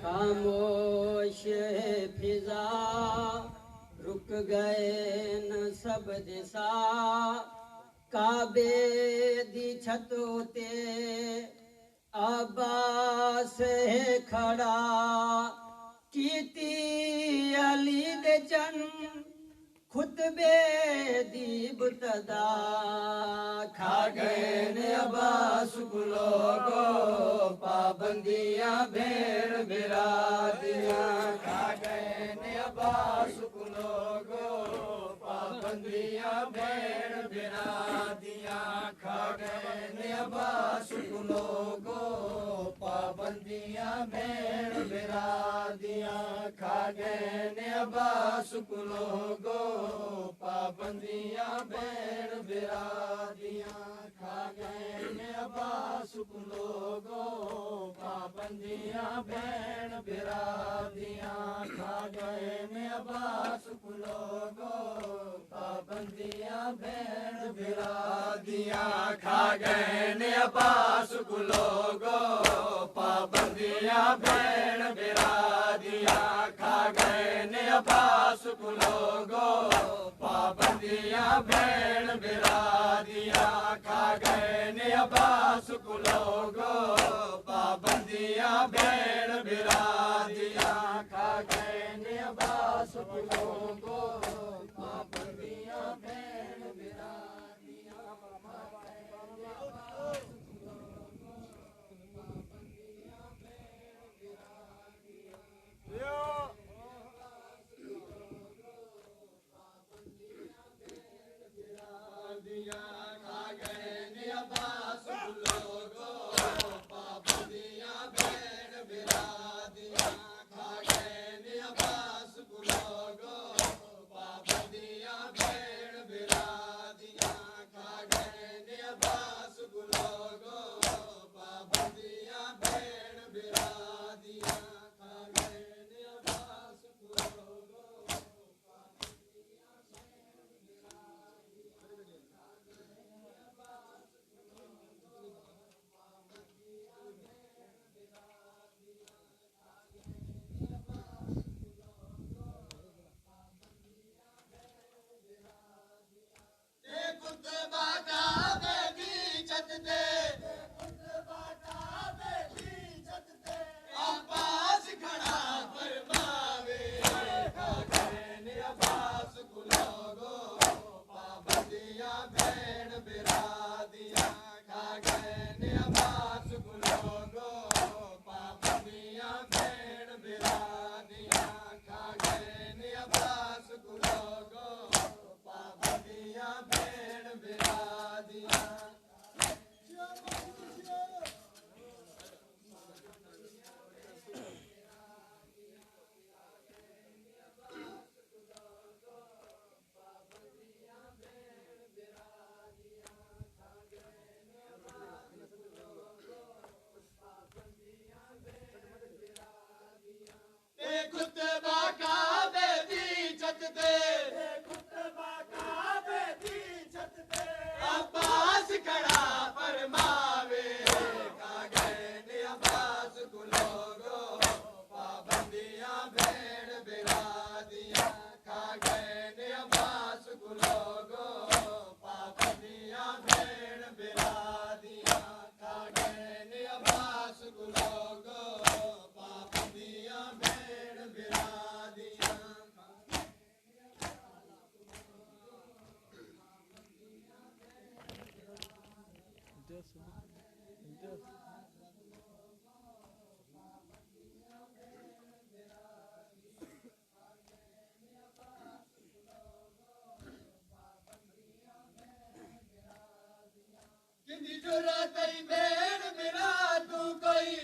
खामोश है फिजा रुक गए न सब दिशा काबे दी छतों ते अब्बास है खड़ा कीती अली दे जन्म खुतबे दी बुतदा खा गए ने अब्बास को लोगो पाबंदियां भेड़ बिरादियां खा गए ने अब्बास को लोगो पाबंदियां भेड़ बिरादियां खा गए ने अब्बास को लोगो पाबंदियां भेड़ बिरादियां खा गए ने अब्बास को लोगो पाबंदियां भेड़ बिरादियां खा गए ने अब्बास को लोगो पाबंदियां भेड़ बिरादियां खा गए ने अब्बास को लोगो पाबंदियां भेड़ बिरादियां खा गए ने अब्बास को लोगो पाबंदियां भेड़ बिरादियां खा गए ने अब्बास को लोगो पाबंदियां भेड़ बिरादियां खा गए ने अब्बास को लोगो पाबंदियां भेड़ बिरादियां खा गए ने अब्बास को लोगो पाबंदियां भेड़ बिरादियां खा गए ने अब्बास को लोगो पाबंदियां भेड़ बिरादियां खा गए ने अब्बास को लोगो पाबंदियां भेड़ बिरादियां खा गए ने अब्बास को लोगो पाबंदियां भेड़ बिरादियां खा गए ने अब्बास को लोगो जरूरत भेड़ बिरा तू कोई